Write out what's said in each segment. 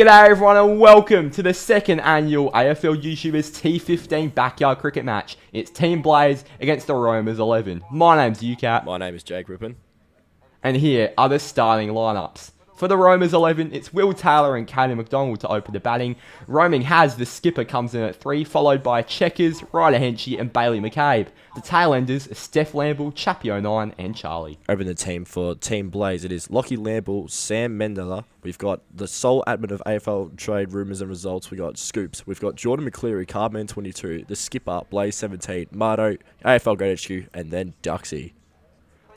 G'day everyone and welcome to the second annual AFL YouTubers T15 Backyard Cricket Match. It's Team Blaze against the Roamers 11. My name's Ucatt. My name is Jake Rippon. And here are the starting lineups. For the Roamers 11, it's Will Taylor and Caden MacDonald to open the batting. Roaming has the skipper comes in at 3, followed by Checkers, Ryder Henchie and Bailey McCabe. The tailenders are Stef Lamble, Chappie 09 and Charlieww. Over the team for Team Blaze, it is Lach, Lamble, Sam Menza. We've got the sole admin of AFL trade rumours and results. We've got Scoops. We've got Jordan McCeery, Cardman 22, the skipper, Blaze 17, Mardo, AFL Great HQ, and then Duxy.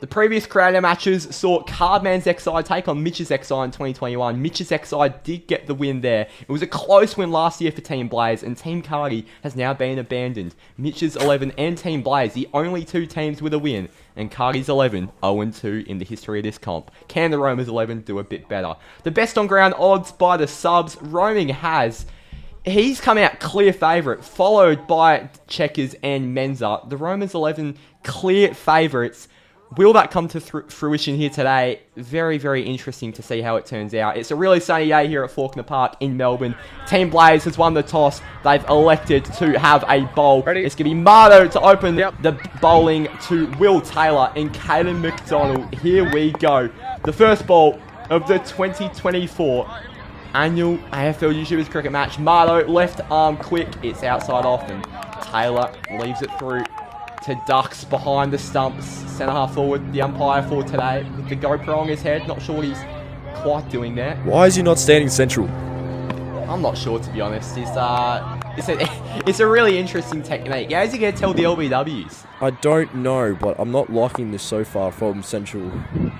The previous creator matches saw Cardman's XI take on Mitch's XI in 2021. Mitch's XI did get the win there. It was a close win last year for Team Blaze, and Team Cardi has now been abandoned. Mitch's 11 and Team Blaze, the only two teams with a win, and Cardi's 11, 0-2 in the history of this comp. Can the Roamers 11 do a bit better? The best on ground odds by the subs, Roaming has... He's come out clear favourite, followed by Checkers and Menza. The Roamers 11 clear favourites. Will that come to fruition here today? Very, very interesting to see how it turns out. It's a really sunny day here at Faulkner Park in Melbourne. Team Blaze has won the toss. They've elected to have a bowl. Ready? It's going to be Mardo to open the bowling to Will Taylor and Caden MacDonald. Here we go. The first ball of the 2024 annual AFL YouTubers cricket match. Mardo, left arm quick. It's outside off and Taylor leaves it through to Ducks behind the stumps. Centre half forward, the umpire for today, with the GoPro on his head. Not sure what he's quite doing there. Why is he not standing central? I'm not sure, to be honest. It's a really interesting technique. How's he going to tell the LBWs? I don't know, but I'm not liking this so far from central.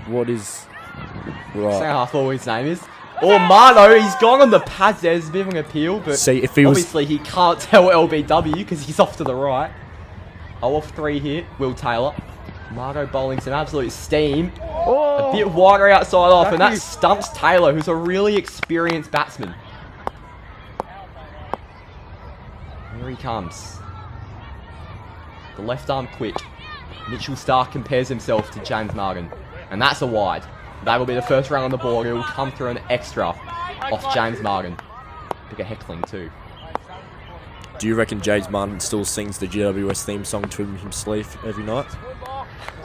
What is... Right. Centre half forward, his name is. Or Mardo, he's gone on the pads there. There's a bit of an appeal, but see, if he obviously he can't tell LBW because he's off to the right. 0 off 3 here, Will Taylor. Mardo bowling some absolute steam. A bit wider outside off, and that stumps Taylor, who's a really experienced batsman. Here he comes. The left arm quick. Mitchell Stark compares himself to James Morgan, and that's a wide. That will be the first run on the board. It will come through an extra off James Morgan. Bigger heckling too. Do you reckon James Martin still sings the GWS theme song to him sleep every night?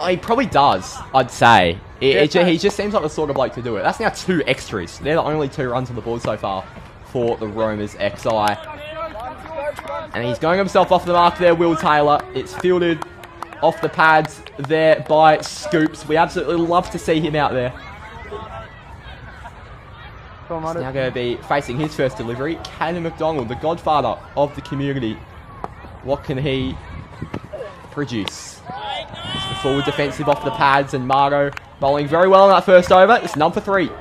He probably does, I'd say. He just seems like the sort of bloke to do it. That's now 2 extras. They're the only 2 runs on the board so far for the Roamers XI. And he's going himself off the mark there, Will Taylor. It's fielded off the pads there by Scoops. We absolutely love to see him out there. He's now going to be facing his first delivery. Caden MacDonald, the godfather of the community. What can he produce? It's the forward defensive off the pads, and Mardo bowling very well on that first over. It's number 3.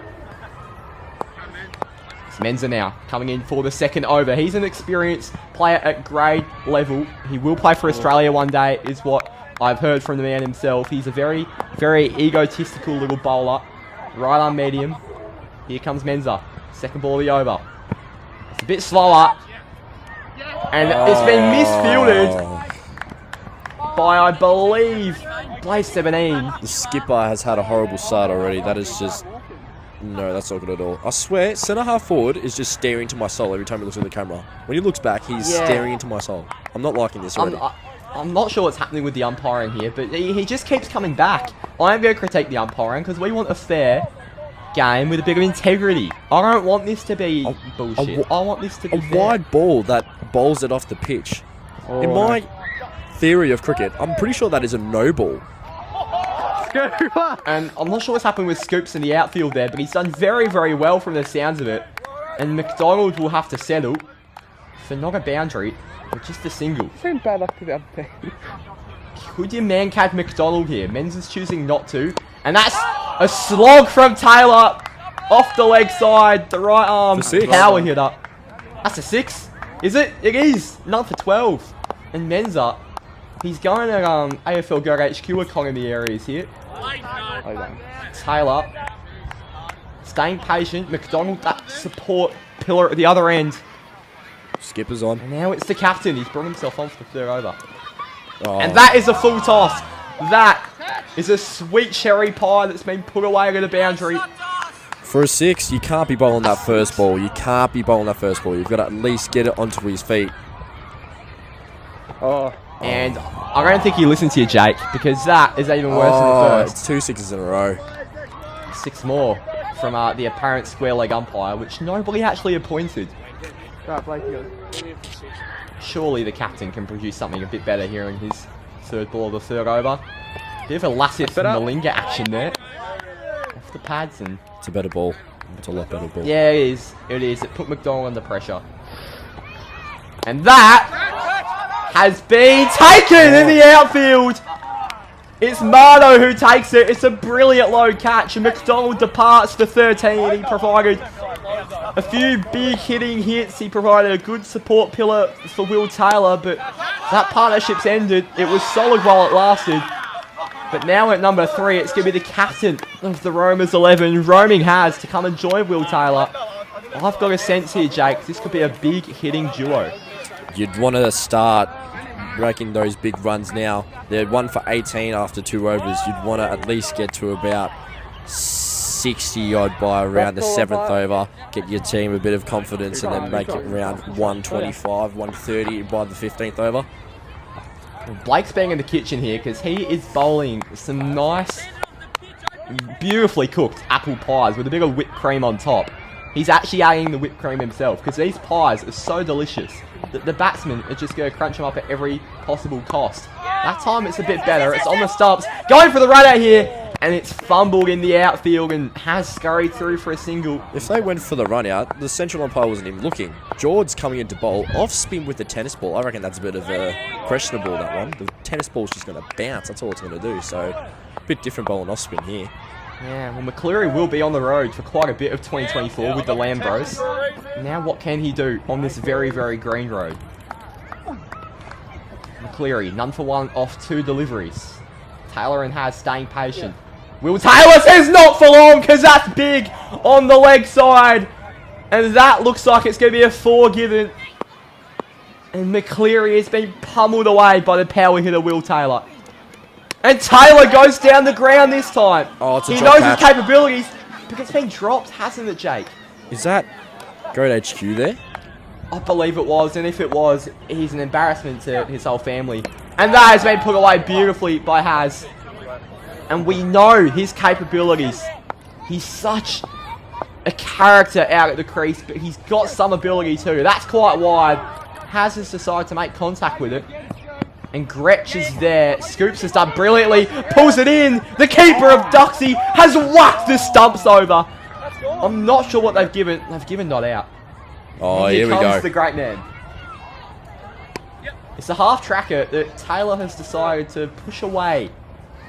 It's Menza now coming in for the second over. He's an experienced player at grade level. He will play for Australia one day, is what I've heard from the man himself. He's a very, very egotistical little bowler. Right arm medium. Here comes Menza. Second ball of the over. It's a bit slower. And it's been misfielded by, I believe, Blaze 17. The skipper has had a horrible start already. That is just... No, that's not good at all. I swear, centre half forward is just staring into my soul every time he looks at the camera. When he looks back, he's staring into my soul. I'm not liking this already. I'm not sure what's happening with the umpiring here, but he just keeps coming back. I am going to critique the umpiring because we want a fair game with a bit of integrity. I don't want this to be bullshit. I want this to be fair. Wide ball that bowls it off the pitch. In my theory of cricket, I'm pretty sure that is a no ball. And I'm not sure what's happened with Scoops in the outfield there, but he's done very, very well from the sounds of it. And MacDonald will have to settle for not a boundary, but just a single. Bad luck to the other team. Could you man-cad MacDonald here? Menza's choosing not to. And that's a slog from Taylor off the leg side. The right arm power hitter. That's a 6. Is it? It is. None for 12. And Menza, he's going at AFL Go HQ economy areas here. Taylor staying patient. MacDonald, that support pillar at the other end. Skipper's on. And now it's the captain. He's brought himself on for the third over. And that is a full toss. That is a sweet cherry pie that's been put away to the boundary. For a 6, you can't be bowling that first ball. You can't be bowling that first ball. You've got to at least get it onto his feet. Oh. And I don't think he listened to you, Jake, because that is even worse than the first. It's 2 sixes in a row. 6 more from the apparent square leg umpire, which nobody actually appointed. Surely the captain can produce something a bit better here in his third ball of the third over. Bit of a Lassit from Malinga action there. Off the pads and... It's a better ball. It's a lot better ball. Yeah, it is. It is. It put MacDonald under pressure. And that has been taken in the outfield. It's Mardo who takes it. It's a brilliant low catch. And MacDonald departs for 13. He provided a few big hitting hits. He provided a good support pillar for Will Taylor. But that partnership's ended. It was solid while it lasted. But now at number 3, it's going to be the captain of the Roamers 11, roaming Has, to come and join Will Taylor. I've got a sense here, Jake, this could be a big hitting duo. You'd want to start raking those big runs now. They're 1 for 18 after 2 overs. You'd want to at least get to about 60 odd by around the 7th over. Get your team a bit of confidence and then make it around 125, 130 by the 15th over. Blake's being in the kitchen here because he is bowling some nice, beautifully cooked apple pies with a bit of whipped cream on top. He's actually adding the whipped cream himself because these pies are so delicious that the batsmen are just going to crunch them up at every possible cost. That time it's a bit better. It's on the stumps, going for the run out here, and it's fumbled in the outfield and has scurried through for a single. If they went for the run out, the central umpire wasn't even looking. George's coming in to bowl off spin with the tennis ball. I reckon that's a bit of a questionable, that one. The tennis ball's just going to bounce. That's all it's going to do. So a bit different bowling off spin here. Yeah, well, McCeery will be on the road for quite a bit of 2024 with the Lambros. Now what can he do on this very, very green road? McCeery, none for 1 off 2 deliveries. Taylor and Has staying patient. Will Taylor says not for long because that's big on the leg side. And that looks like it's going to be a 4 given. And McCeery has been pummeled away by the power hitter Will Taylor. And Taylor goes down the ground this time. Oh, it's a he drop knows catch. his capabilities, but it's been dropped, hasn't it, Jake? Is that Goat HQ there? I believe it was, and if it was, he's an embarrassment to his whole family. And that has been put away beautifully by Has. And we know his capabilities. He's such a character out at the crease, but he's got some ability too. That's quite wide. Has decided to make contact with it. And Gretsch is there. Scoops has done brilliantly. Pulls it in. The keeper of Duxy has whacked the stumps over. I'm not sure what they've given. They've given not out. Oh, and here we comes go. the great man. It's a half tracker that Taylor has decided to push away.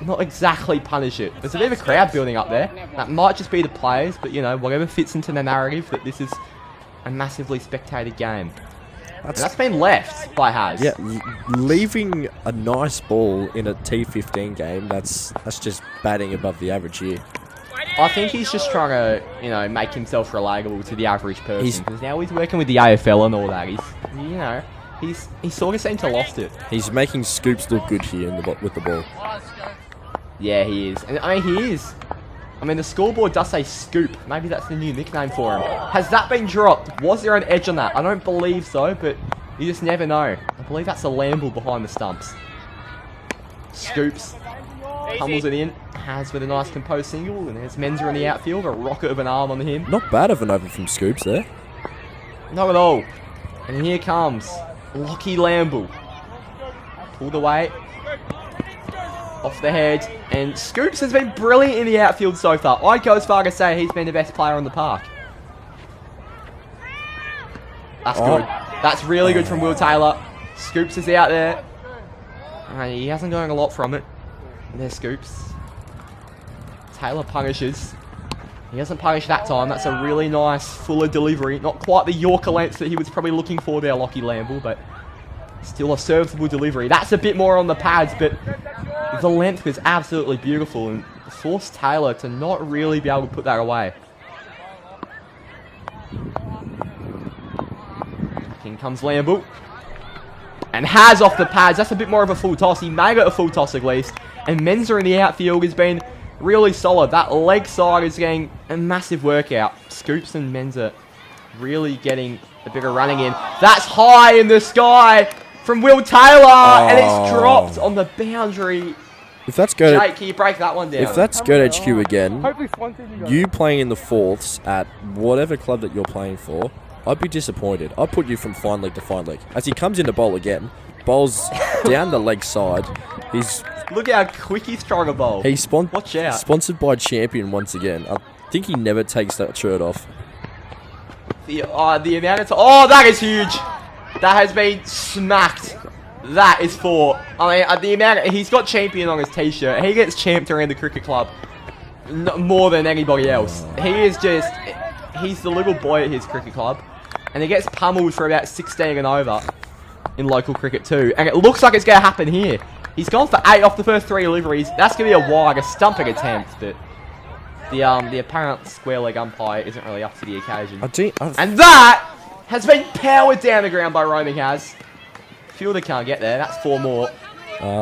Not exactly punish it. There's a bit of a crowd building up there. That might just be the players, but you know, whatever fits into the narrative that this is a massively spectated game. That's been left by Has. Yeah, leaving a nice ball in a T15 game, that's just batting above the average here. I think he's just trying to, you know, make himself relatable to the average person. Because now he's working with the AFL and all that. He sort of seemed to lost it. He's making Scoops look good here with the ball. Yeah, he is. And, I mean, he is. I mean, the scoreboard does say Scoop. Maybe that's the new nickname for him. Has that been dropped? Was there an edge on that? I don't believe so, but you just never know. I believe that's a Lamble behind the stumps. Scoops. Pummels it in. Has with a nice composed single. And there's Menza in the outfield. A rocket of an arm on him. Not bad of an over from Scoops there. Not at all. And here comes Lockie Lamble. Pulled away. Off the head. And Scoops has been brilliant in the outfield so far. I'd go as far to say he's been the best player on the park. That's good. That's really good from Will Taylor. Scoops is out there. He hasn't gotten a lot from it. And there's Scoops. Taylor punishes. He hasn't punished that time. That's a really nice, fuller delivery. Not quite the Yorker length that he was probably looking for there, Lockie Lamble, but still a serviceable delivery. That's a bit more on the pads, but the length was absolutely beautiful and forced Taylor to not really be able to put that away. In comes Lamble. And Has off the pads. That's a bit more of a full toss. He made it a full toss at least. And Menza in the outfield has been really solid. That leg side is getting a massive workout. Scoops and Menza really getting a bit of running in. That's high in the sky from Will Taylor, and it's dropped on the boundary. If that's good, Jake, can you break that one down? if that's good HQ again, you playing in the fourths at whatever club that you're playing for, I'd be disappointed. I'd put you from fine leg to fine leg. As he comes in to bowl again, bowls down the leg side. He's Look how quick he's trying to bowl. Watch out. Sponsored by Champion once again. I think he never takes that shirt off. The amount of time. Oh, that is huge. That has been smacked. That is 4. I mean, the amount he's got Champion on his t-shirt. He gets champed around the cricket club more than anybody else. He's the little boy at his cricket club, and he gets pummeled for about 16 and over in local cricket too. And it looks like it's going to happen here. He's gone for 8 off the first 3 deliveries. That's going to be a wide, a stumping attempt, but the apparent square leg umpire isn't really up to the occasion. And that has been powered down the ground by roaming Has. Fielder can't get there. That's 4 more.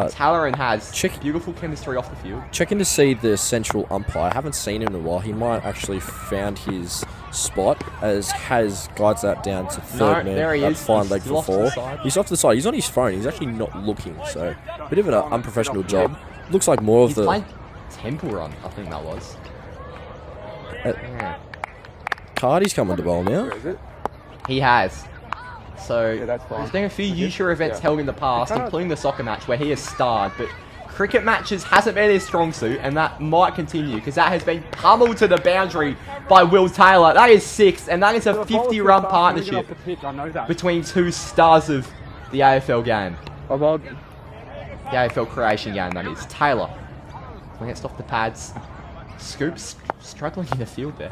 Taylor and Has. Beautiful chemistry off the field. Checking to see the central umpire. Haven't seen him in a while. He might actually found his spot as Has guides that down to third man. There he at is. fine leg for 4. He's off the side. He's on his phone. He's actually not looking. So a bit of an unprofessional job. Looks like more of He's playing Temple Run. I think that was. Cardi's coming to bowl now. He has. So, there's been a few UMPIRE events held in the past, including the soccer match, where he has starred, but cricket matches hasn't been his strong suit, and that might continue, because that has been pummeled to the boundary by Will Taylor. That is 6, and that is a 50-run partnership between 2 stars of the AFL game. The AFL creation game, that is. Taylor, glanced off the pads. Scoops struggling in the field there.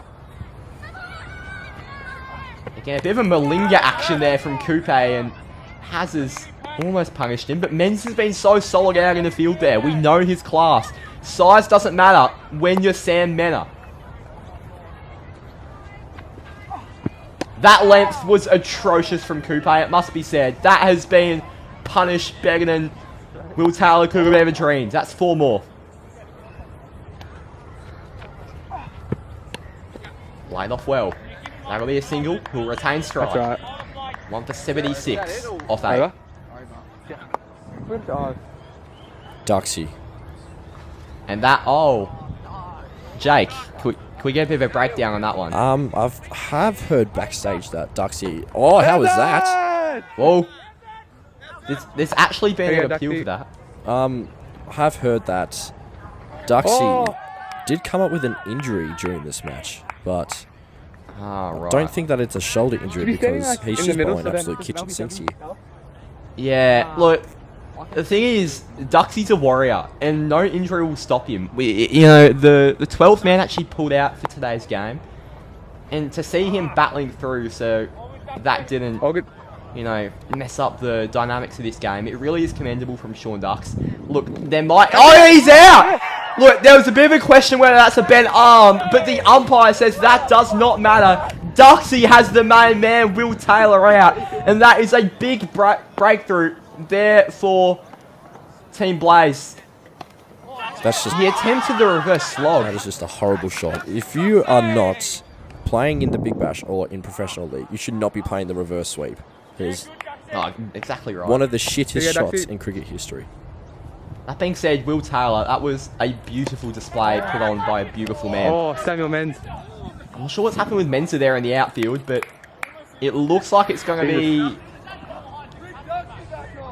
Again, a bit of a Malinga action there from Coupe, and Has almost punished him, but Menza's been so solid out in the field there. We know his class. Size doesn't matter when you're Sam Mena. That length was atrocious from Coupe, it must be said. That has been punished better than Will Taylor could have ever dreamed. That's 4 more. Lined off well. That'll be a single. He'll retain strike. That's right. 1 for 76 off 8. Duxy. And that, Jake, could we get a bit of a breakdown on that one? I've heard backstage that Duxy. Oh, how was that? Whoa. There's actually been an appeal for that. I've heard that Duxy did come up with an injury during this match, but Right. don't think that it's a shoulder injury because he's just bowling absolute kitchen sinks here. Yeah, look, the thing is, Duxy's a warrior, and no injury will stop him. The 12th man actually pulled out for today's game, and to see him battling through, so that didn't, mess up the dynamics of this game, it really is commendable from Sean Dux. Look, there might... Oh, he's out! Look, there was a bit of a question whether that's a bent arm, but the umpire says that does not matter. Duxy has the main man, Will Taylor, out, and that is a big breakthrough there for Team Blaze. That's just... He attempted the reverse slog. That is just a horrible shot. If you are not playing in the Big Bash or in professional league, you should not be playing the reverse sweep. It's exactly right. one of the shittest shots in cricket history. That being said, Will Taylor, that was a beautiful display put on by a beautiful man. Oh, Samuel Menz. I'm not sure what's happened with Menza there in the outfield, but it looks like it's going to be...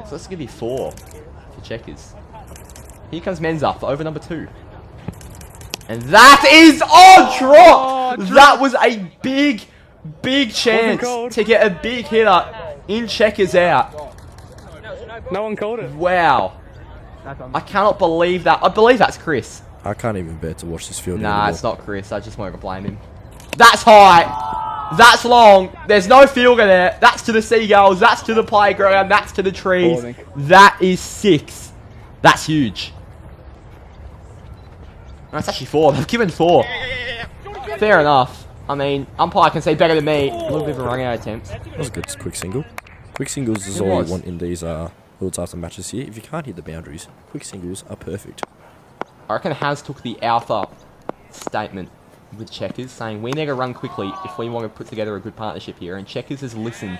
So that's going to be 4 for checkers. Here comes Menza for over number 2. And that is... drop! That was a big chance to get a big hitter in checkers out. No one called it. Wow. I cannot believe that. I believe that's Chris. I can't even bear to watch this field Nah, anymore. it's not Chris. I just won't blame him. That's high. That's long. There's no fielder there. That's to the seagulls. That's to the playground. That's to the trees. That is 6. That's huge. No, it's actually 4. They've given 4. Fair enough. I mean, umpire can say better than me. A little bit of a run out attempt. That was a good quick single. Quick singles is all you want in these little types of matches here. If you can't hit the boundaries, quick singles are perfect. I reckon Has took the alpha statement with Checkers, saying we need to run quickly if we want to put together a good partnership here. And Checkers has listened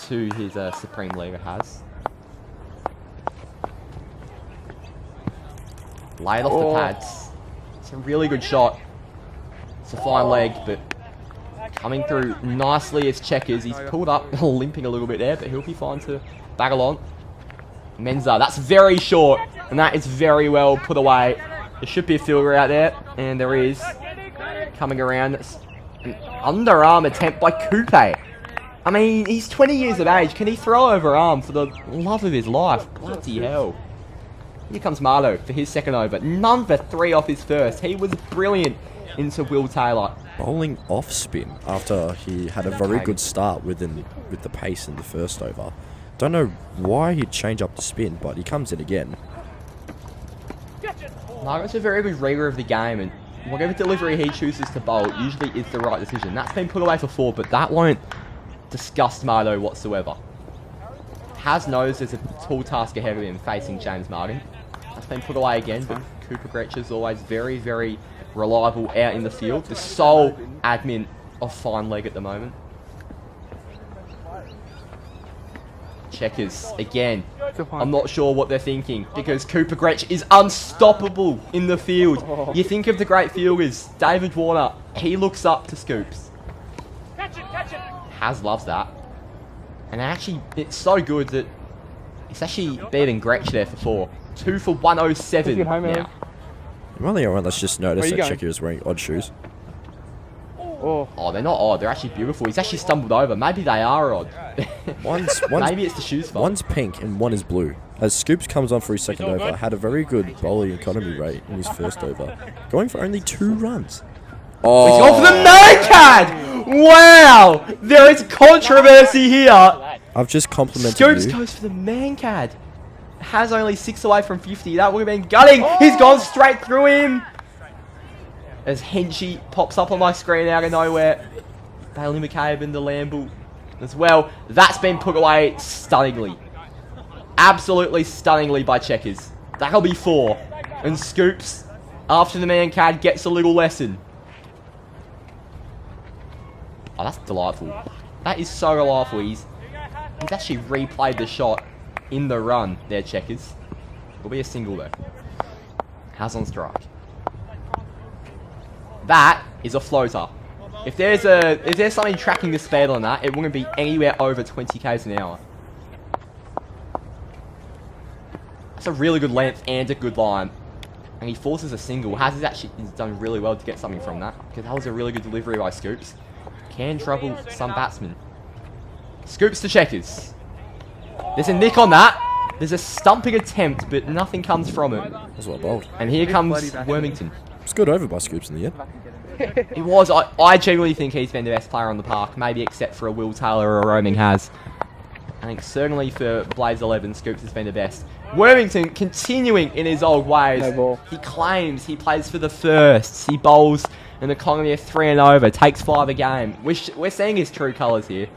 to his supreme leader, Has. Laid off the pads. It's a really good shot. It's a fine leg, but coming through nicely as Checkers. He's pulled up, limping a little bit there, but he'll be fine to battle on. Menza, that's very short, and that is very well put away. There should be a fielder out there, and there is. Coming around, it's an underarm attempt by Coupe. I mean, he's 20 years of age. Can he throw over arm for the love of his life? Bloody hell. Here comes Marlo for his second over. None for 3 off his first. He was brilliant into Will Taylor. Bowling off spin after he had a very good start with the pace in the first over. Don't know why he'd change up the spin, but he comes in again. Marlo's a very good reader of the game, and whatever delivery he chooses to bowl usually is the right decision. That's been put away for 4, but that won't disgust Marlo whatsoever. Has knows there's a tall task ahead of him facing James Martin. That's been put away again, but Cooper Gretsch is always very, very reliable out in the field. The sole admin of fine leg at the moment. Checkers again. I'm not sure what they're thinking because Cooper Gretsch is unstoppable in the field. You think of the great fielders, David Warner, he looks up to Scoops. Has loves that. And actually, it's so good that it's actually beating Gretsch there for 4. 2 for 107 now. One thing let's just notice that Checker is wearing odd shoes. Oh, they're not odd. They're actually beautiful. He's actually stumbled over. Maybe they are odd. Maybe it's the shoes fault. One's pink and one is blue. As Scoops comes on for his second over, had a very good bowling economy rate in his first over, going for only 2 runs. Oh, he's gone for the man-cad! Wow! There is controversy here. I've just complimented Scoops you. goes for the man-cad. Has only 6 away from 50. That would have been gutting. He's gone straight through him. As Henchie pops up on my screen out of nowhere. Bailey McCabe and the Lamble as well. That's been put away stunningly. Absolutely stunningly by Checkers. That'll be 4. And Scoops, after the man-cad, gets a little lesson. Oh, that's delightful. That is so delightful. He's actually replayed the shot in the run there, Checkers. It'll be a single though. Has on strike. That is a floater. If there's something tracking the speed on that, it wouldn't be anywhere over 20 k's an hour. That's a really good length and a good line. And he forces a single. Has actually done really well to get something from that, because that was a really good delivery by Scoops. Can trouble some batsmen. Scoops to Checkers. There's a nick on that. There's a stumping attempt, but nothing comes from it. That's well bowled. And here comes Wormington. It's good over by Scoops in the end. It was. I genuinely think he's been the best player on the park, maybe except for a Will Taylor or a Roaming Has. I think certainly for Blaze 11, Scoops has been the best. Wormington continuing in his old ways. No ball. He claims he plays for the firsts. He bowls an economy of 3 and over, takes 5 a game. We're seeing his true colours here.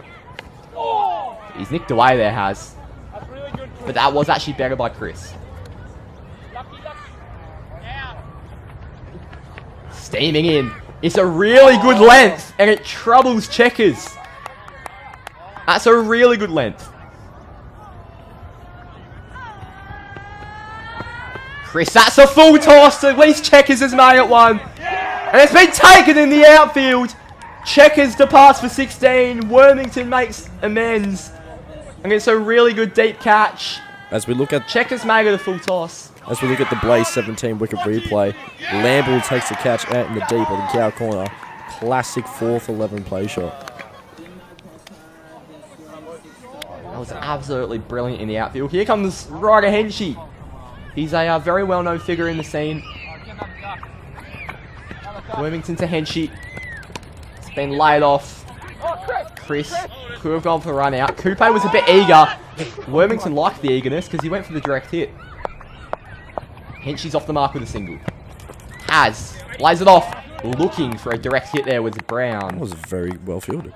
He's nicked away there, Has. But that was actually better by Chris. Steaming in. It's a really good length, and it troubles Checkers. That's a really good length. Chris, that's a full toss. At least Checkers has made it 1. And it's been taken in the outfield. Checkers departs for 16. Wormington makes amends. And it's a really good deep catch. As we look at Checkers made it a full toss. As we look at the Blaze 17 wicket replay, Lamble takes the catch out in the deep of the cow corner. Classic 4th 11 play shot. That was absolutely brilliant in the outfield. Here comes Ryder Henchie. He's a very well-known figure in the scene. Wormington to Henchie. It's been laid off. Chris could have gone for a run out. Coupe was a bit eager. Wormington liked the eagerness because he went for the direct hit. Henchie's off the mark with a single. Has lays it off. Looking for a direct hit there with Brown. That was very well fielded.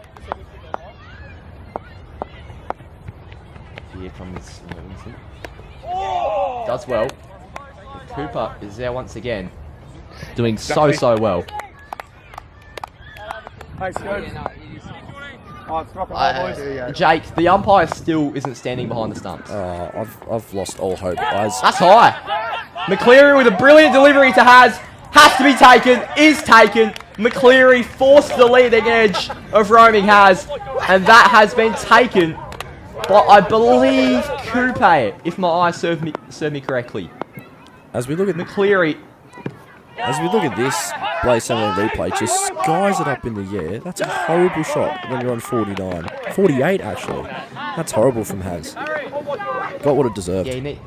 Here comes Wormington. Does well. Cooper is there once again. Doing so well. Jake, the umpire still isn't standing behind the stumps. I've lost all hope. That's high. McCeery with a brilliant delivery to Has to be taken, is taken. McCeery forced the leading edge of roaming Has, and that has been taken by, I believe, Coupe, if my eyes serve me correctly. As we look at McCeery. As we look at this Blaze 17 replay, just skies it up in the air. That's a horrible shot when you're on 49. 48, actually. That's horrible from Has. Got what it deserved. Yeah, he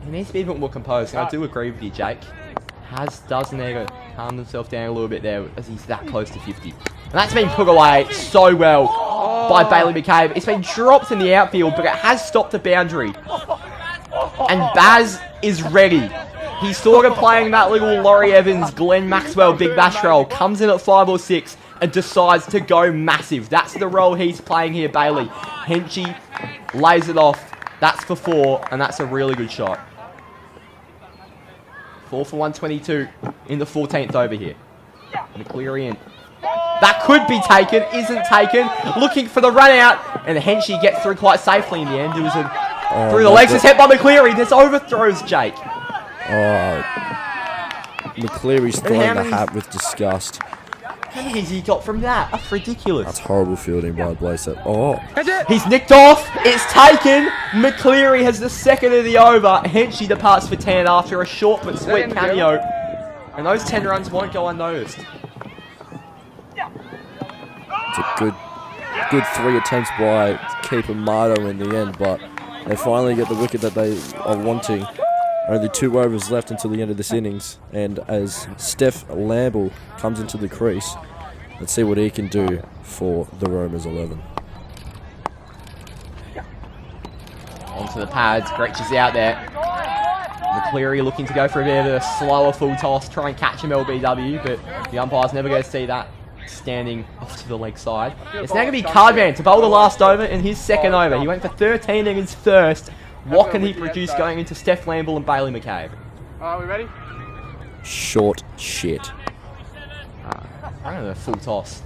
needs to be a bit more composed, and I do agree with you, Jake. Has does need to calm himself down a little bit there as he's that close to 50. And that's been put away so well by Bailey McCabe. It's been dropped in the outfield, but it has stopped the boundary. And Baz is ready. He's sort of playing that little Laurie Evans, Glenn Maxwell big bash role. Comes in at 5 or 6 and decides to go massive. That's the role he's playing here, Bailey. Henchie lays it off. That's for 4, and that's a really good shot. 4 for 122 in the 14th over here. McCeery in. That could be taken, isn't taken. Looking for the run out, and Henchie gets through quite safely in the end. It was through the legs. It's hit by McCeery. There's overthrows, Jake. McCleary's throwing the hat with disgust. How many has he got from that? That's ridiculous. That's horrible fielding by Blaze. He's nicked off. It's taken. McCeery has the second of the over. Henchie departs for 10 after a short but sweet cameo. And those 10 runs won't go unnoticed. It's a good 3 attempts by keeper Mardo in the end, but they finally get the wicket that they are wanting. Only 2 overs left until the end of this innings, and as Stef Lamble comes into the crease, let's see what he can do for the Roamers 11. Onto the pads, Gretsch is out there. McCeery looking to go for a bit of a slower full toss, try and catch him LBW, but the umpire's never going to see that, standing off to the leg side. It's now going to be Cardman to bowl the last over in his second over. He went for 13 in his first. What can he produce going into Stef Lamble and Bailey McCabe? Are we ready? Short shit. I don't know, full toss.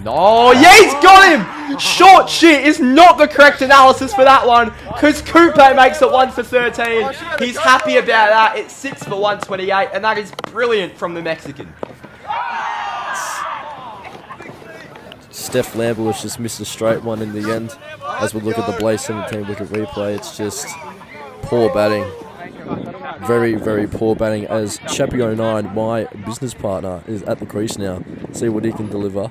No, yeah, he's got him! Short shit is not the correct analysis for that one, because Coupe makes it 1 for 13. He's happy about that. It's 6 for 128, and that is brilliant from the Mexican. Stef Lamble has just missed a straight one in the end. As we look at the Blaze 17 wicket replay, it's just poor batting. Very, very poor batting as Chappie09, my business partner, is at the crease now. See what he can deliver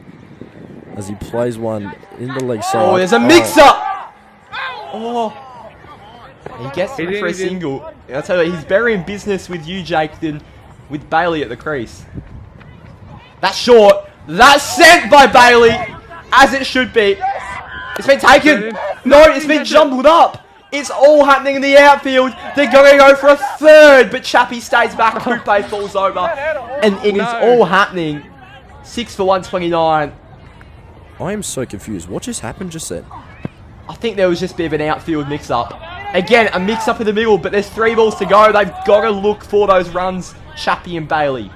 as he plays one in the leg side. Oh, there's a mix-up! Oh. He gets through for a single. I'll tell you, he's better in business with you, Jake, than with Bailey at the crease. That's short. That's sent by Bailey, as it should be. It's been taken. No, it's been jumbled up. It's all happening in the outfield. They're going to go for a third, but Chappie stays back. Coupe falls over. And it is all happening. 6 for 129. I am so confused. What just happened just then? I think there was just a bit of an outfield mix-up. Again, a mix-up in the middle, but there's 3 balls to go. They've got to look for those runs, Chappie and Bailey.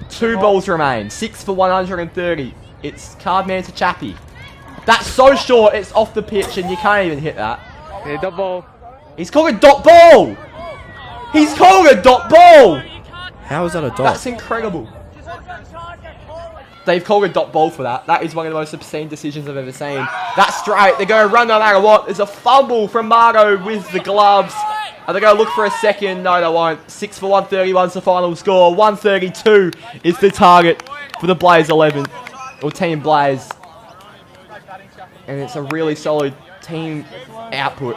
2 balls remain. 6 for 130. It's Cardman to Chappie. That's so short, it's off the pitch, and you can't even hit that. Yeah, dot ball. He's called a dot ball! He's called a dot ball! How is that a dot? That's incredible. They've called a dot ball for that. That is one of the most obscene decisions I've ever seen. That's straight. They're going to run no matter what. There's a fumble from Mardo with the gloves. Are they going to look for a second? No, they won't. 6 for 131's the final score. 132 is the target for the Blaze 11. Or Team Blaze. And it's a really solid team output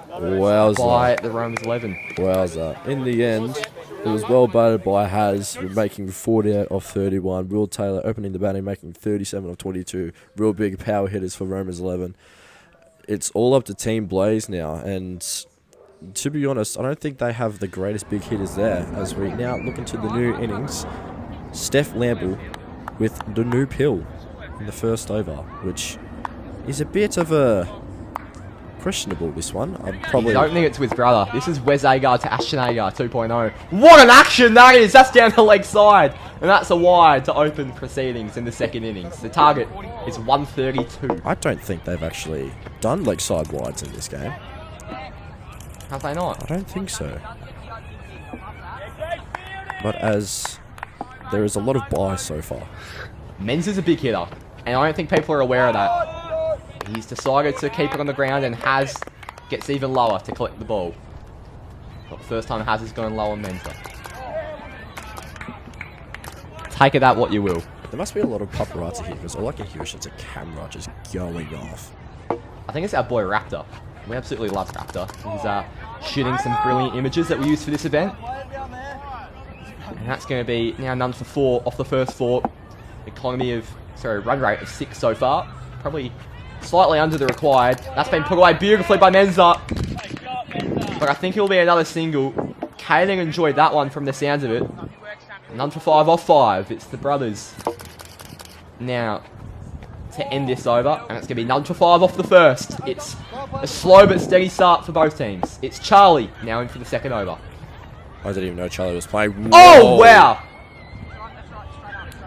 by the Romans 11. Wowza. In the end, it was well batted by Has, making 48 off 31. Will Taylor opening the batting, making 37 off 22. Real big power hitters for Romans 11. It's all up to Team Blaze now, and to be honest, I don't think they have the greatest big hitters there. As we now look into the new innings, Stef Lamble with the new pill in the first over, which is a bit of a questionable, this one. I'm He's probably... opening it to his brother. This is Wes Agar to Ashton Agar 2.0. What an action that is! That's down the leg side. And that's a wide to open proceedings in the second innings. The target is 132. I don't think they've actually done leg side wides in this game. Have they not? I don't think so. But as there is a lot of buys so far. Menza's a big hitter. And I don't think people are aware of that. He's decided to keep it on the ground and gets even lower to collect the ball. Not the first time Has is going low on Menza. Take it that what you will. There must be a lot of paparazzi here because all I can hear is just a camera just going off. I think it's our boy Raptor. We absolutely love Raptor. He's shooting some brilliant images that we use for this event. And that's going to be now none for 4 off the first 4. Run rate of 6 so far. Probably slightly under the required. That's been put away beautifully by Menza. But I think it'll be another single. Caden enjoyed that one from the sounds of it. None for 5 off 5. It's the brothers. Now, to end this over. And it's going to be none for 5 off the first. It's a slow but steady start for both teams. It's Charlie now in for the second over. I didn't even know Charlie was playing. Whoa. Oh, wow!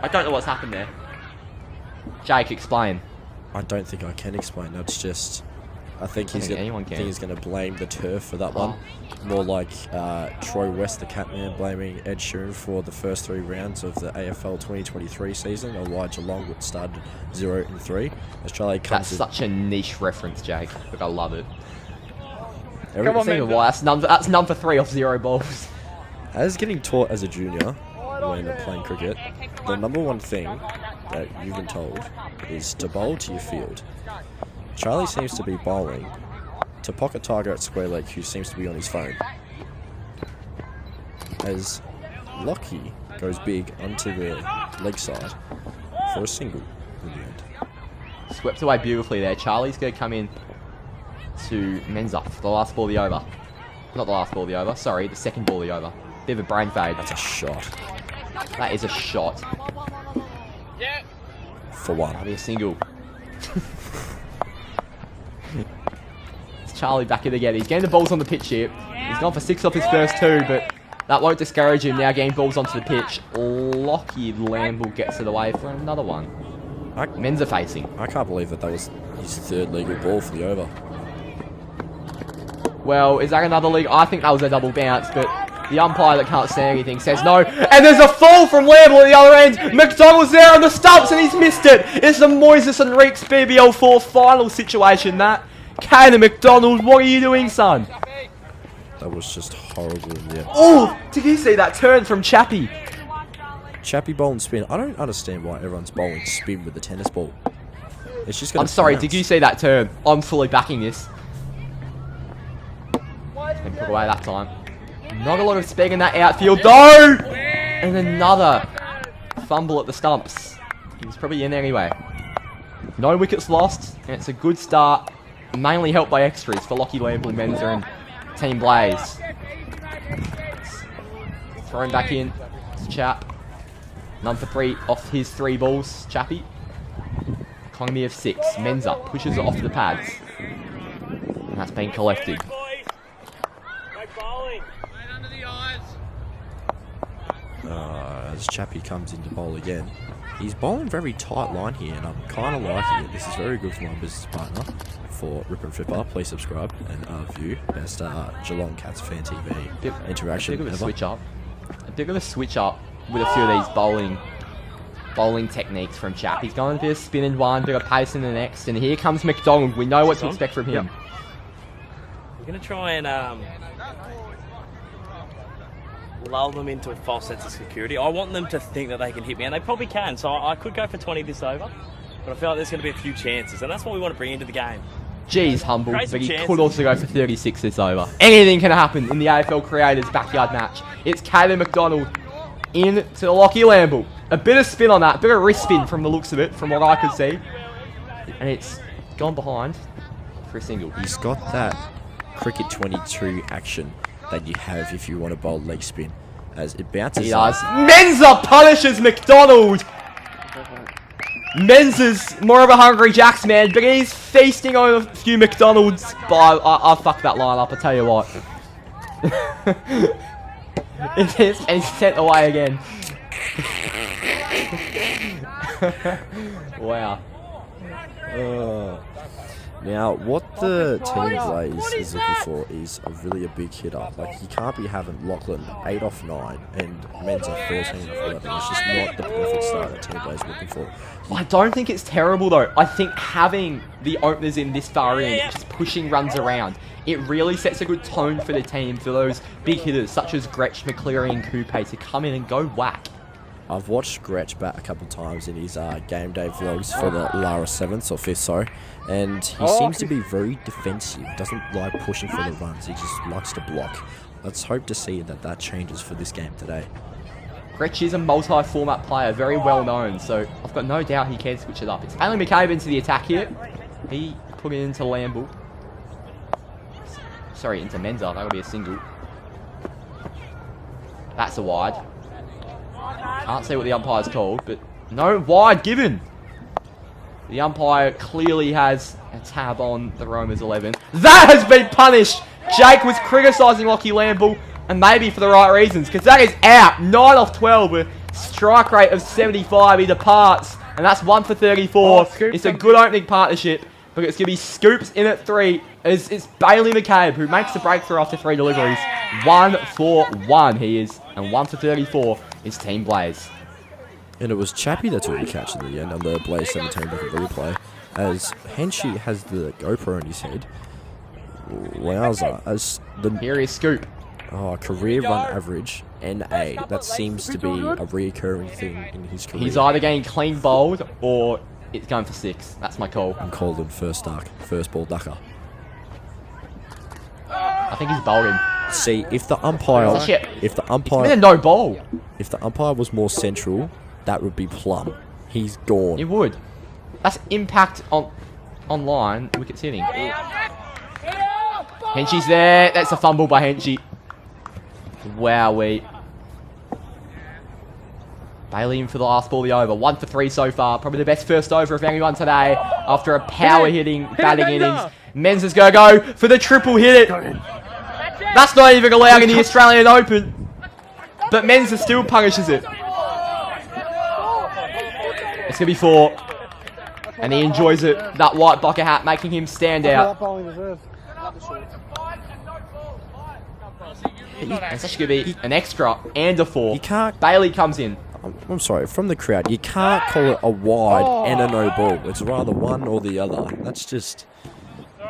I don't know what's happened there. Jake, explain. I don't think I can explain. That's just... I think he's going to blame the turf for that one. More like Troy West, the Catman, blaming Ed Sheeran for the first 3 rounds of the AFL 2023 season, or why Geelong started 0-3. As Charlie comes That's such a niche reference, Jake. Look, I love it. Come on, man. That's number 3 off 0 balls. As getting taught as a junior when playing cricket, the number one thing that you've been told is to bowl to your field. Charlie seems to be bowling to pocket target at square leg, who seems to be on his phone. As Lachie goes big onto the leg side for a single in the end. Swept away beautifully there. Charlie's going to come in to Menza for the last ball of the over. Not the last ball of the over, sorry, the second ball of the over. Bit of a brain fade. That's a shot. That is a shot. For one. That'll be a single. It's Charlie back in again. He's getting the balls on the pitch here. He's gone for 6 off his first 2, but that won't discourage him now getting balls onto the pitch. Lucky Lamble gets it away for another one. Menza facing. I can't believe that was his 3rd legal ball for the over. Well, is that another league? I think that was a double bounce, but the umpire that can't say anything says no. And there's a fall from Lamble at the other end. MacDonald's there on the stumps and he's missed it. It's the Moises and Reeks BBL 4 final situation, that. Caden MacDonald, what are you doing, son? That was just horrible in the end. Oh, did you see that turn from Chappie? Chappie bowl and spin. I don't understand why everyone's bowling spin with the tennis ball. It's just gonna I'm sorry, bounce. did you see that turn? I'm fully backing this. And put away that time. Not a lot of speed in that outfield, though! And another fumble at the stumps. He was probably in anyway. No wickets lost, and it's a good start. Mainly helped by extras for Lachie, Lamble, Menza, and Team Blaze. Thrown back in to Chap. None for 3 off his 3 balls, Chappie. Economy of 6. Menza pushes it off the pads. And that's been collected. As Chappie comes into bowl again, he's bowling very tight line here, and I'm kind of liking it. This is very good for my business partner, for Rippon Flipper. Please subscribe and view best Geelong Cats fan TV interaction. A bit of a switch up. A bit of a switch up with a few of these bowling techniques from Chap. He's going a bit of spin in one, bit of pace in the next, and here comes MacDonald. We know what to expect from him. We're going to try and lull them into a false sense of security. I want them to think that they can hit me, and they probably can, so I could go for 20 this over, but I feel like there's going to be a few chances, and that's what we want to bring into the game. Geez, humble, Create but he chances. could also go for 36 this over. Anything can happen in the AFL Creators backyard match. It's Caden MacDonald in to the Lachie Lamble. A bit of spin on that, a bit of wrist spin from the looks of it, from what I could see. And it's gone behind for a single. He's got that cricket 22 action that you have if you want to bowl leg spin, as it bounces. He does. Menza punishes MacDonald! Menza's more of a hungry Jacks man, but he's feasting on a few MacDonalds. But I fucked that line up, I tell you what. It is, and he's sent away again. Wow. Now, what the team Blaze is looking for is really a big hitter. Like, you can't be having Lachlan 8 off 9 and Menza 13 off 11. It's just not the perfect start that Team Blaze is looking for. I don't think it's terrible though. I think having the openers in this far in, just pushing runs around, it really sets a good tone for the team, for those big hitters such as Gretsch, McCeery and Coupe to come in and go whack. I've watched Gretsch bat a couple of times in his game day vlogs for the Lara 7th or 5th, sorry, and he seems to be very defensive. Doesn't like pushing for the runs, he just likes to block. Let's hope to see that changes for this game today. Gretsch is a multi-format player, very well known, so I've got no doubt he can switch it up. It's only McCabe into the attack here. He put it into Lamble. Sorry, into Menza, that would be a single. That's a wide. Can't see what the umpire's called, but no wide given. The umpire clearly has a tab on the Roamers 11. That has been punished! Jake was criticising Lockie Lamble, and maybe for the right reasons, because that is out. 9 off 12 with strike rate of 75. He departs, and that's 1 for 34. It's a good opening partnership, but it's going to be Scoops in at 3. It's Bailey McCabe who makes the breakthrough after 3 deliveries. 1 for 1 he is, and 1 for 34 is Team Blaze. And it was Chappie that took the catch at the end on the Blaze 17 look at the replay, as Henchie has the GoPro in his head. Wowza, as the Here is Scoop. career run average, NA. That seems to be a reoccurring thing in his career. He's either getting clean bowled or it's going for 6. That's my call. I'm called him first ball ducker. I think he's bowled him. See, if the umpire, It's been a no bowl. if the umpire was more central, that would be plum. He's gone. It would. That's impact on online wicket hitting. Henchie's there. That's a fumble by Henchie. Wowee. Bailey in for the last ball of the over. 1 for 3 so far. Probably the best first over of anyone today after a power hitting batting innings. Menza's going to go for the triple hit it. That's not even allowed in the Australian Open. But Menza still punishes it. It's going to be 4. And he enjoys it. That white bucket hat making him stand out. It's actually going to be an extra and a 4. You can't. Bailey comes in. I'm sorry, from the crowd, you can't call it a wide and a no ball. It's rather one or the other. That's just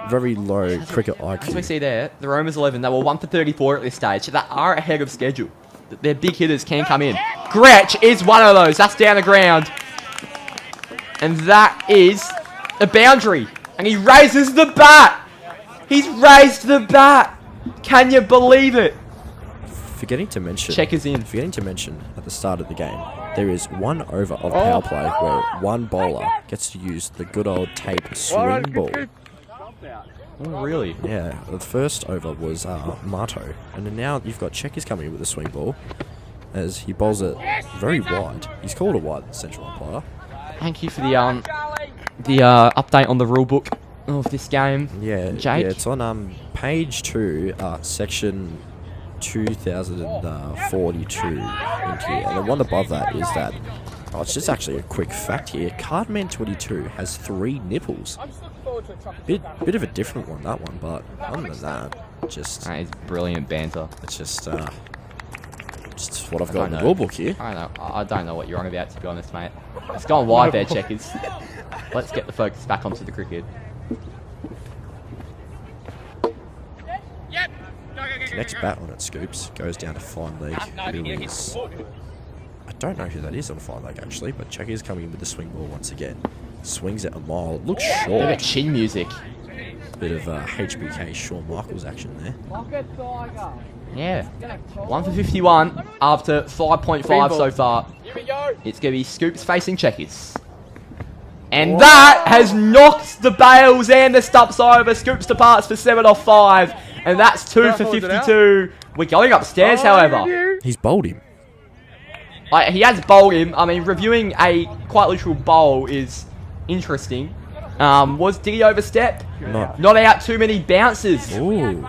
very low cricket IQ. As we see there, the Roamers 11, they were 1 for 34 at this stage. They are ahead of schedule. Their big hitters can come in. Gretsch is one of those. That's down the ground. And that is a boundary. And he raises the bat. He's raised the bat. Can you believe it? Forgetting to mention. Checkers in. Forgetting to mention at the start of the game, there is 1 over of power play where one bowler gets to use the good old tape swing ball. Oh, really? Yeah, the first over was Marto, and then now you've got Checkers coming in with a swing ball as he bowls it very wide. He's called a wide central umpire. Thank you for the update on the rule book of this game. Yeah, Jake. Yeah, it's on page 2, section 2042 in here, and the one above that is that. Oh, it's just actually a quick fact here. Cardman 22 has 3 nipples. Bit of a different one, that one, but other than that, just That is brilliant banter. it's just what I've got in the rule book here. I don't know what you're on about, to be honest, mate. It's gone wide there, Checkers. Let's get the focus back onto the cricket. The next bat on it, Scoops, goes down to fine leg. Who is, I don't know who that is on fine leg actually, but Checkers coming in with the swing ball once again. Swings it a mile. Looks Bit of short. chin music. Bit of HBK Shawn Michaels action there. Yeah. 1 for 51 after 5.5 so far. It's going to be Scoops facing Checkers. And that has knocked the bails and the stumps over. Scoops departs for 7 off 5. And that's 2 for 52. We're going upstairs, however. He's bowled him. He has bowled him. I mean, reviewing a quite literal bowl is interesting. Did he overstep? Not out too many bounces. Ooh.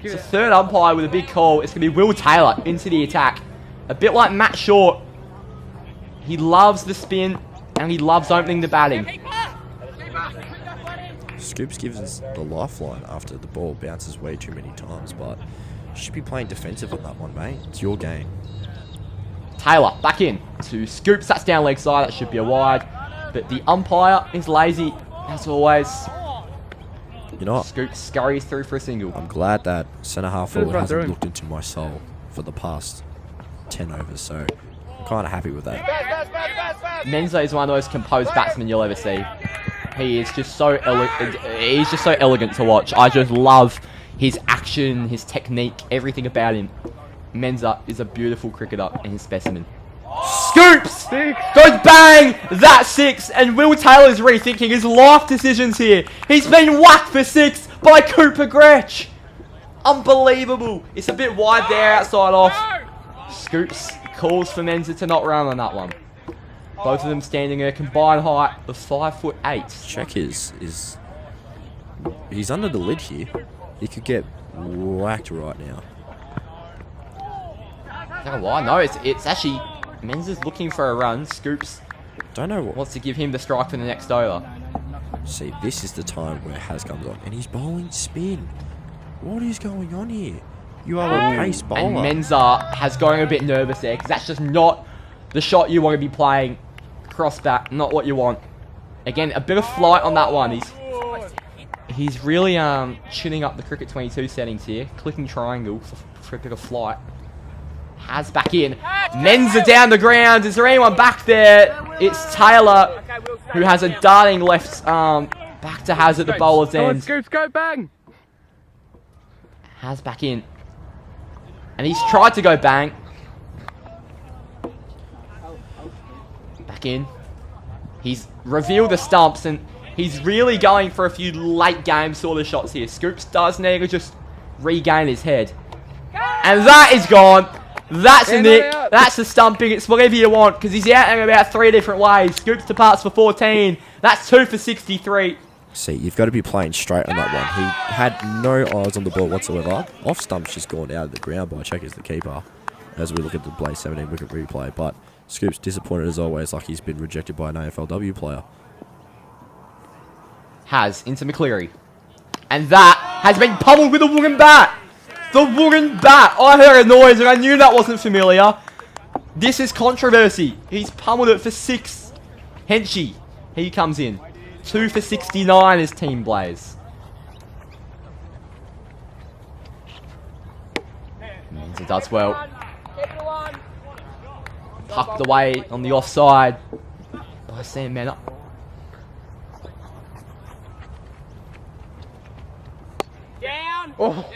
It's a third umpire with a big call. It's going to be Will Taylor into the attack. A bit like Matt Short. He loves the spin and he loves opening the batting. Scoops gives us the lifeline after the ball bounces way too many times, but you should be playing defensive on that one, mate. It's your game. Taylor back in to Scoops. That's down leg side. That should be a wide. But the umpire is lazy, as always. You know what? Scoops scurries through for a single. I'm glad that centre half forward hasn't looked into my soul for the past 10 overs, so I'm kind of happy with that. Menza is one of those composed batsmen you'll ever see. He is just so he's just so elegant to watch. I just love his action, his technique, everything about him. Menza is a beautiful cricketer and his specimen. Scoops! Goes bang! That's 6, and Will Taylor's rethinking his life decisions here. He's been whacked for 6 by Cooper Gretsch. Unbelievable. It's a bit wide there outside off. Scoops calls for Menza to not run on that one. Both of them standing at a combined height of 5'8". Check he's under the lid here. He could get whacked right now. Oh, why? No, it's actually Menza's looking for a run. Scoops Don't know what. wants to give him the strike for the next over. See, this is the time where Has comes on, and he's bowling spin. What is going on here? You are a pace bowler. And Menza has going a bit nervous there because that's just not the shot you want to be playing. Cross back, not what you want. Again, a bit of flight on that one. He's really tuning up the Cricket 22 settings here. Clicking triangle for a bit of flight. Has back in. Menza down the ground. Is there anyone back there? It's Taylor who has a darting left arm. Back to Has at the bowler's end. Scoops, go bang! Has back in. And he's tried to go bang. Back in. He's revealed the stumps and he's really going for a few late game sort of shots here. Scoops does need to just regain his head. And that is gone. That's a nick. That's a stumping. It's whatever you want because he's out in about 3 different ways. Scoops departs for 14. That's 2 for 63. See, you've got to be playing straight on that one. He had no eyes on the ball whatsoever. Off stump's just gone out of the ground by Checkers, the keeper, as we look at the Blaze 17 wicket replay. But Scoops disappointed as always, like he's been rejected by an AFLW player. Has into McCeery. And that has been pummeled with a wooden bat. The wooden bat. I heard a noise and I knew that wasn't familiar. This is controversy. He's pummeled it for 6. Henchie. He comes in. 2 for 69 is Team Blaze. Menza does well. Pucked away on the offside by Sam Mena. Oh.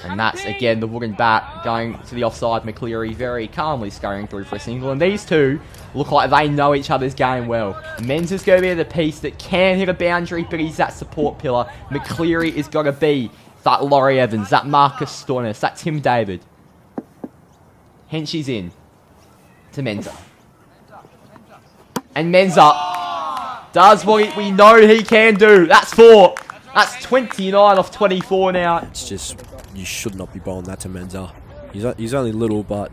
And that's again the wooden bat going to the offside. McCeery very calmly scurrying through for a single. And these two look like they know each other's game well. Menza's going to be the piece that can hit a boundary, but he's that support pillar. McCeery is going to be that Laurie Evans, that Marcus Stoinis, that Tim David. Henchie's in to Menza. And Menza does what we know he can do. That's 4. That's 29 off 24 now. It's just, you should not be bowling that to Menza. He's only little, but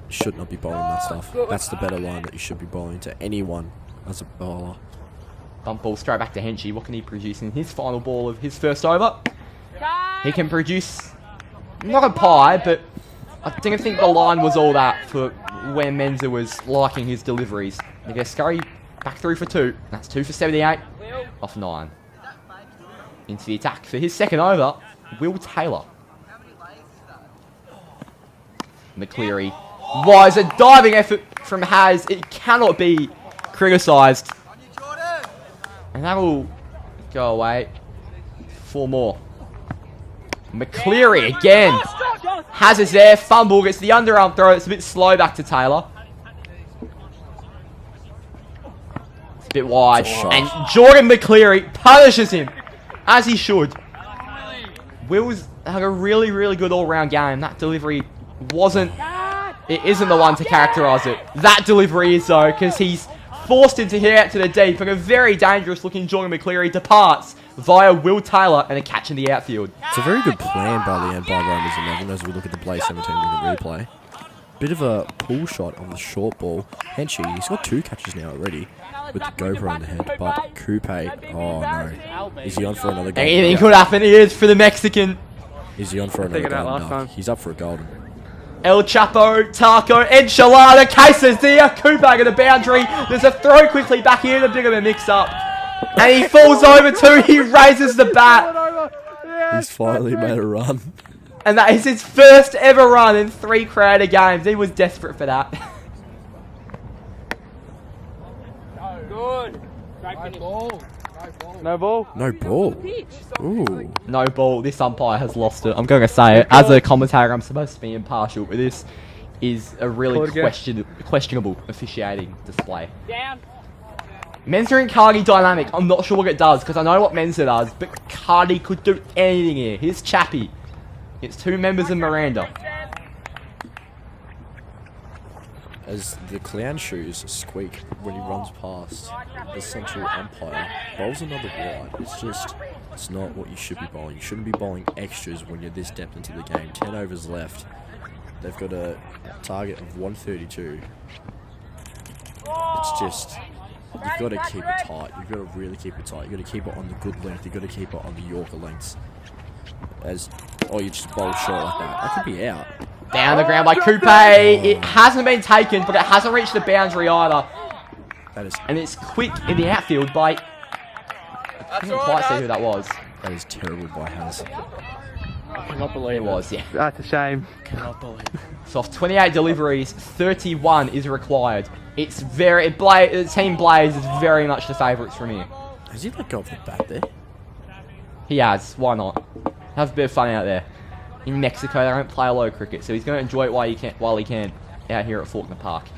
should not be bowling that stuff. That's the better line that you should be bowling to anyone as a bowler. Bump ball straight back to Henchie. What can he produce in his final ball of his first over? He can produce, not a pie, but I didn't think the line was all that for where Menza was liking his deliveries. They get scurry back through for 2. That's 2 for 78 off 9. Into the attack for his second over, Will Taylor. McCeery. Was a diving effort from Has. It cannot be criticised. And that will go away. 4 more. McCeery again. Has is there. Fumble. Gets the underarm throw. It's a bit slow back to Taylor. It's a bit wide. And Jordan McCeery punishes him. As he should. Will's had a really, really good all-round game. That delivery wasn't It isn't the one to characterise it. That delivery is though, because he's forced him to hit out to the deep, and a very dangerous looking Jordan McCleary departs via Will Taylor and a catch in the outfield. It's a very good plan by the end by Romans 11 as we look at the Blaze 17 with the replay. Bit of a pull shot on the short ball. Henchie, he's got 2 catches now already with the GoPro on the head, but Coupe, oh no. Is he on for another golden? Anything could happen. He is for the Mexican. Is he on for another golden duck? He's up for a golden. El Chapo, Taco, Enchilada, Quesadilla, Coupe to the boundary. There's a throw quickly back here, a bit of a mix-up. And he falls over too. He raises the bat. He's finally made a run. And that is his first ever run in 3 created games. He was desperate for that. Good. No ball. No ball. Ooh. No ball. This umpire has lost it. I'm going to say it. As a commentator, I'm supposed to be impartial, but this is a really questionable officiating display. Down. Menza and Cardi dynamic. I'm not sure what it does, because I know what Menza does, but Cardi could do anything here. Here's Chappie. It's 2 members of Miranda. As the clown shoes squeak when he runs past the central umpire, bowls another wide. It's not what you should be bowling. You shouldn't be bowling extras when you're this depth into the game. 10 overs left. They've got a target of 132. It's just, you've got to keep it tight. You've got to really keep it tight. You've got to keep it on the good length. You've got to keep it on the Yorker lengths. You just bowl short like that. That could be out. Down the ground by Coupe. It hasn't been taken, but it hasn't reached the boundary either. And it's quick in the outfield by... I couldn't quite see who that was. That is terrible by Has. I cannot believe it was, yeah. That's a shame. Cannot believe it. So off 28 deliveries, 31 is required. It's very... Team Blaze is very much the favourites from here. Has he let go of the bat there? He has. Why not? Have a bit of fun out there. In Mexico, they don't play a low cricket, so he's going to enjoy it while he can out here at Faulkner Park.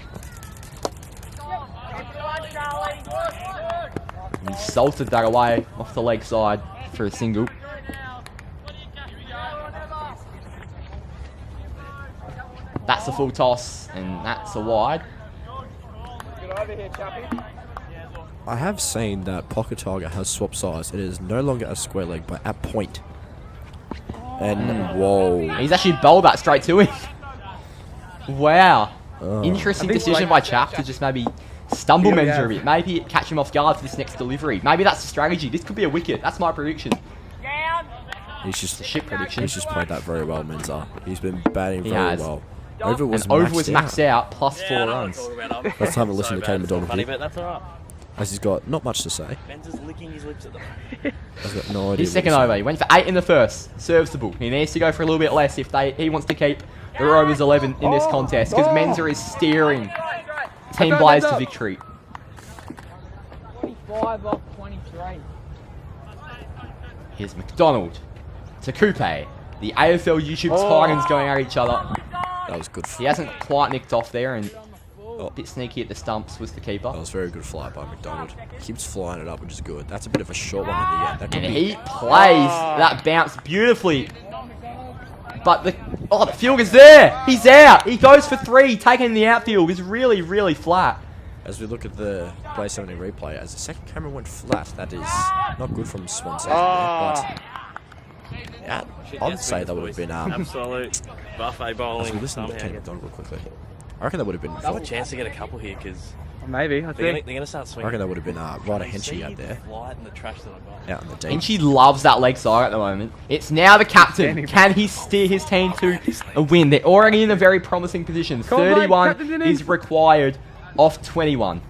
He salted that away off the leg side for a single. That's a full toss, and that's a wide. I have seen that Pocket Tiger has swapped size. It is no longer a square leg, but at point. And whoa. He's actually bowled that straight to him. Wow. Interesting decision by Chap to just maybe stumble Menza a bit. Maybe catch him off guard for this next delivery. Maybe that's the strategy. This could be a wicket. That's my prediction. He's just shit prediction. He's just played that very well, Menza. He's been batting very well. Over was maxed out plus 4 runs. Let's have a listen to Caden MacDonald here. But that's alright. As he's got not much to say. Menza's licking his lips at the moment. I've got no idea. His second over. He went for 8 in the first. Serviceable. He needs to go for a little bit less if he wants to keep the Rovers 11 in this contest, because Menza is steering Team Blaze to victory. 25 off 23. Here's MacDonald to Coupe. The AFL YouTube Titans going at each other. That was good. He hasn't quite nicked off there, and a bit sneaky at the stumps was the keeper. That was very good fly by MacDonald. He keeps flying it up, which is good. That's a bit of a short one in the end. And he plays that bounce beautifully. But the fielder's there. He's out. He goes for 3, taking the outfield. Is really, really flat. As we look at the Blaze 17 replay, as the second camera went flat, that is not good from Swans. But yeah, I'd say that would have been absolute buffet bowling. As we listen to Caden MacDonald real quickly, I reckon that would have been. They have a chance to get a couple here because maybe they're going to start swinging. I reckon that would have been Ryder Henchie out there. Out in the deep. Henchie loves that leg side at the moment. It's now the captain. Can he steer his team to a win? They're already in a very promising position. 31 is required off 21.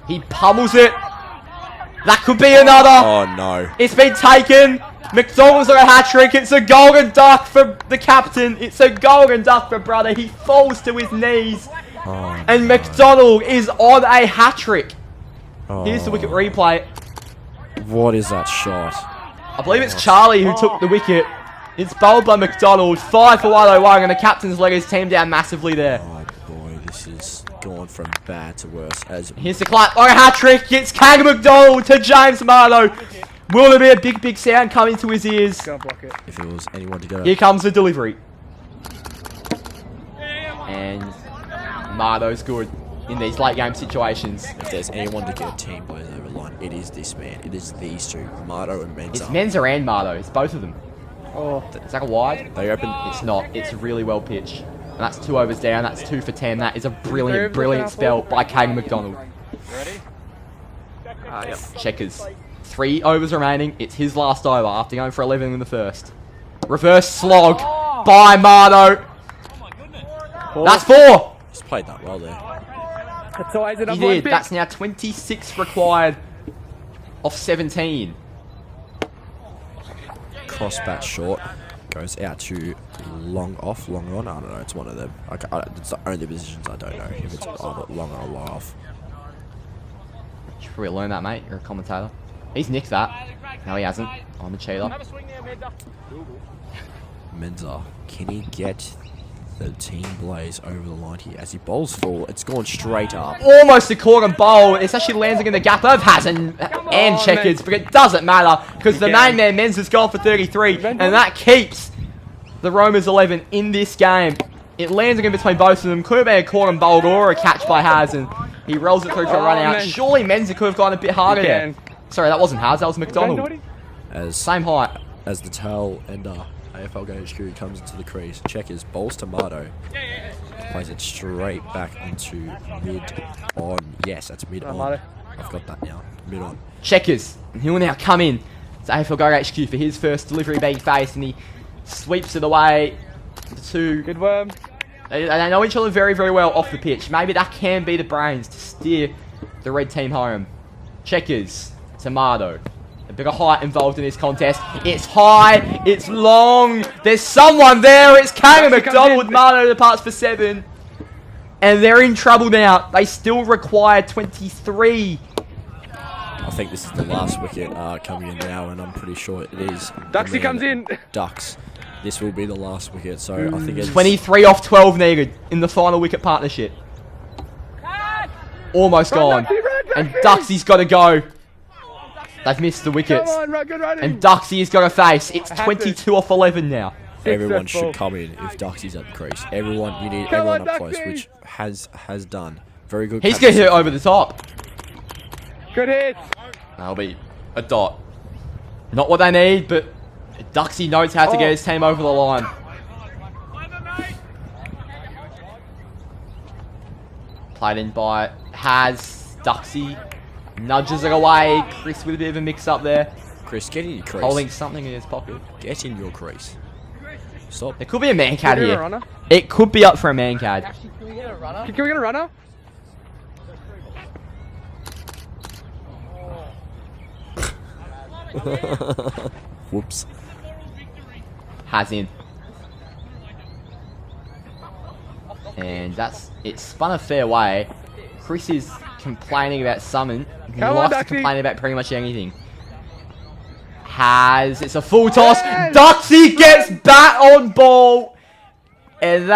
He pummels it. That could be another. Oh no. It's been taken. McDonald's on a hat-trick. It's a golden duck for the captain. It's a golden duck for brother. He falls to his knees. And MacDonald is on a hat-trick. Here's the wicket replay. What is that shot? I believe it's Charlieww who took the wicket. It's bowled by MacDonald. 5 for 101, and the captain's let his team down massively there. Oh boy, this is going from bad to worse. Here's the clap on a hat-trick. It's Caden MacDonald to James Marlowe. Will there be a big, big sound coming to his ears? Can't block it. If it was anyone to go. Here comes the delivery. And Mardo's good in these late game situations. If there's anyone to get team players over the line, it is this man. It is these two, Mardo and Menza. It's Menza and Mardo. It's both of them. Oh. Is that a wide? They open. It's not. It's really well pitched. And that's 2 overs down. That's 2 for 10. That is a brilliant, brilliant spell by Caden MacDonald. Ready? Yep. Checkers. 3 overs remaining. It's his last over after going for 11 in the first. Reverse slog by Mardo. That's 4. He's played that well there. That's always He another did. one. That's now 26 required off 17. Cross bat short. Goes out to long off, long on. I don't know. It's one of them. It's the only positions I don't know. If it's long on or long off. Should probably learn that, mate. You're a commentator. He's nicked that. No, he hasn't. I'm a cheater. Menza, can he get the team blaze over the line here? As he bowls full, it's gone straight up. Almost a corner bowl. It's actually landing in the gap of Hazen and Checkers, but it doesn't matter because the main man Menza's gone for 33, and that keeps the Romans 11 in this game. It lands in between both of them. Could have been a corner bowl or a catch by Hazen. He rolls it through for a run out. Surely Menza could have gone a bit harder there. Sorry, that wasn't Hazen. That was MacDonald. Same height. As the tail ender AFL Game HQ comes into the crease, Checkers bowls to Mardo. Plays it straight back into mid on. Yes, that's mid on. I've got that now. Mid on. Checkers. And he will now come in to AFL Go HQ for his first delivery being faced, and he sweeps it away. The two. Good worm. They know each other very, very well off the pitch. Maybe that can be the brains to steer the red team home. Checkers to Mardo. A bit of height involved in this contest. It's high. It's long. There's someone there. It's Caden MacDonald with Mardo departs for 7. And they're in trouble now. They still require 23. I think this is the last wicket coming in now, and I'm pretty sure it is. Duxy comes in. Ducks. This will be the last wicket, so I think it's 23 off 12 needed in the final wicket partnership. Almost gone. And Duxy's got to go. They've missed the wickets. And Duxy's got to face. It's 22 off 11 now. Everyone should come in if Duxy's at the crease. Everyone, you need everyone up close, which has done. Very good. He's going to hit over the top. Good hit. That'll be a dot. Not what they need, but Duxy knows how to get his team over the line. Played in by Duxy nudges it away. Chris with a bit of a mix-up there. Chris, get in your crease. Holding something in his pocket. Get in your crease. Stop. There could be a man-cad here. It could be up for a man-cad. Can we get a runner? Can we get a runner? Whoops. Has in. And it's spun a fair way. Chris is complaining about summon. He likes to complain about pretty much anything. It's a full toss. Duxy gets bat on ball. And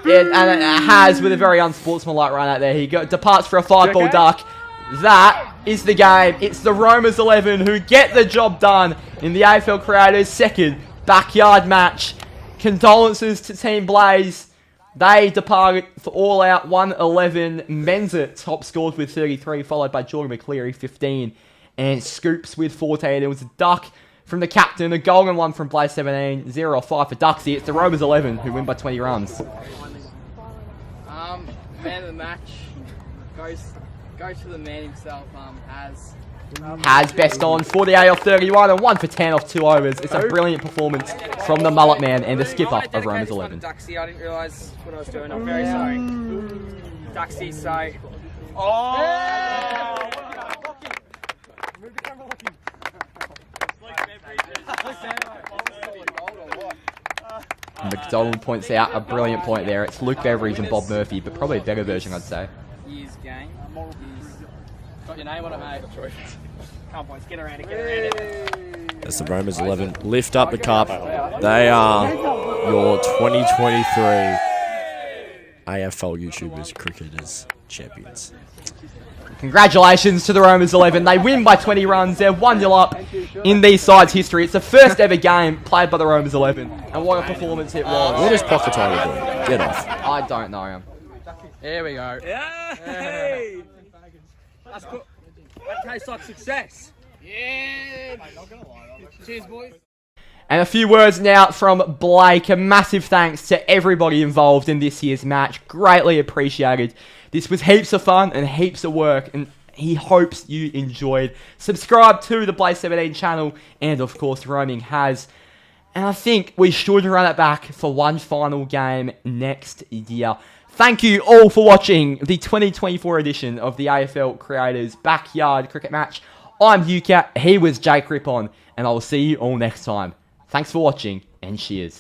Has with a very unsportsmanlike run out there. He departs for a 5-ball duck. That is the game. It's the Romans 11 who get the job done in the AFL Creators' second backyard match. Condolences to Team Blaze. They departed for all out 111. Menza top scores with 33, followed by Jordan McCleary 15, and Scoops with 14. It was a duck from the captain, a golden one from Blaze 17, 0-5 for Duxy. It's the Romans 11 who win by 20 runs. Man of the match goes to the man himself. Has best on 48 off 31 and 1 for 10 off 2 overs. It's a brilliant performance from the mullet man and the skipper of Romans 11. Duxy, I didn't realise what I was doing. I'm very sorry. Duxy, so. MacDonald points out a brilliant point there. It's Luke Beveridge and Bob Murphy, but probably a better version, I'd say. Years game. Got your name on it, mate. Come on, boys, get around it. As the Romans 11 lift up the cup, they are your 2023 AFL YouTubers Cricketers champions. Congratulations to the Romans 11. They win by 20 runs. They're 1-0 up in these sides' history. It's the first ever game played by the Romans 11. And what a performance it was. What is Pocket Tiger doing? Get off. I don't know him. There we go. Yay! That's good. That tastes like success. Yeah. Cheers, boys. And a few words now from Blake. A massive thanks to everybody involved in this year's match. Greatly appreciated. This was heaps of fun and heaps of work, and he hopes you enjoyed. Subscribe to the Blaze 17 channel, and of course Roaming has. And I think we should run it back for one final game next year. Thank you all for watching the 2024 edition of the AFL Creators Backyard Cricket Match. I'm Ucatt, he was Jake Rippon, and I will see you all next time. Thanks for watching, and cheers.